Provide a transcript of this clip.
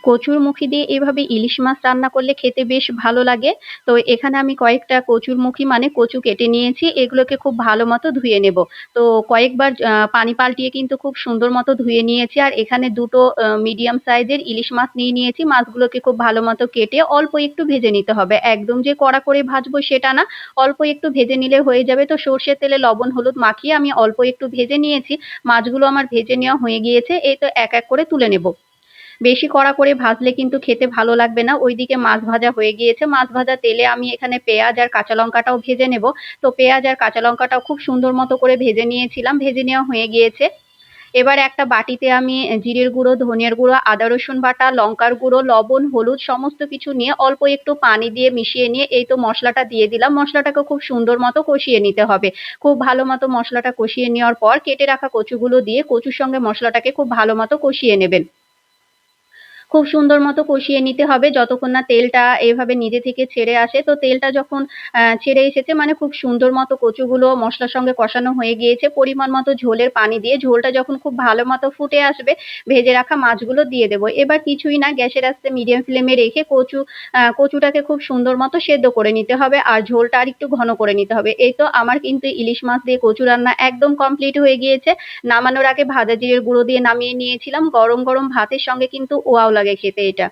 কচুরমুখী দিয়ে এভাবে ইলিশ মাছ রান্না করলে খেতে বেশ ভালো লাগে। তো এখানে আমি কয়েকটা কচুরমুখী মানে কচু কেটে নিয়েছি। এগুলোকে খুব ভালো মতো ধুয়ে নেব। তো কয়েকবার পানি পাল্টিয়ে কিন্তু খুব সুন্দর মতো ধুয়ে নিয়েছি। আর এখানে ২ টো মিডিয়াম সাইজের ইলিশ মাছ নিয়ে নিয়েছি। মাছগুলোকে খুব ভালো মতো কেটে অল্প একটু ভেজে নিতে হবে। একদম যে কড়া করে ভাজবো সেটা না। অল্প একটু ভেজে নিলে হয়ে যাবে। তো সর্ষের তেলে লবণ, হলুদ মাখিয়ে আমি অল্প একটু ভেজে নিয়েছি। মাছগুলো আমার ভেজে নেওয়া হয়ে গিয়েছে। এই তো এক, এক করে তুলে নেব। বেশি কড়া করে ভাজলে কিন্তু খেতে ভালো লাগবে না। ওইদিকে মাছ ভাজা হয়ে গিয়েছে। মাছ ভাজা তেলে আমি এখানে পেঁয়াজ আর কাঁচা লঙ্কাটাও ভেজে নেব। তো পেঁয়াজ আর কাঁচা লঙ্কাটাও খুব সুন্দর মতো করে ভেজে নিয়েছিলাম। ভেজে নেওয়া হয়ে গিয়েছে। এবার একটা বাটিতে আমি জিরের গুঁড়ো, ধনিয়ার গুঁড়ো, আদা রসুন বাটা, লঙ্কার গুঁড়ো, লবণ, হলুদ সমস্ত কিছু নিয়ে অল্প একটু পানি দিয়ে মিশিয়ে নিয়ে এই তো মসলাটা দিয়ে দিলাম। মসলাটাকে খুব সুন্দর মতো কষিয়ে নিতে হবে। খুব ভালো মতো মসলাটা কষিয়ে নেওয়ার পর কেটে রাখা কচুগুলো দিয়ে কচুর সঙ্গে মসলাটাকে খুব ভালো মতো কষিয়ে নেবেন। খুব সুন্দর মতো কষিয়ে নিতে হবে যতক্ষণ না তেলটা এভাবে নিজে থেকে ছেড়ে আসে। তো তেলটা যখন ছেড়ে এসেছে মানে খুব সুন্দর মতো কচুগুলো মসলার সঙ্গে কষানো হয়ে গিয়েছে। পরিমাণ মতো ঝোলের পানি দিয়ে ঝোলটা যখন খুব ভালো মতো ফুটে আসবে, ভেজে রাখা মাছগুলো দিয়ে দেব। এবার কিছুই না গ্যাসের আঁচটা মিডিয়াম ফ্লেমে রেখে কচুটাকে খুব সুন্দর মতো সেদ্ধ করে নিতে হবে আর ঝোলটা আরেকটু ঘন করে নিতে হবে। এই তো আমার কিন্তু ইলিশ মাছ দিয়ে কচু রান্না একদম কমপ্লিট হয়ে গিয়েছে। নামানোর আগে ভাজা জিরের গুঁড়ো দিয়ে নামিয়ে নিয়েছিলাম। গরম, গরম ভাতের সঙ্গে কিন্তু ওয়াও লাগে খেতে এটা।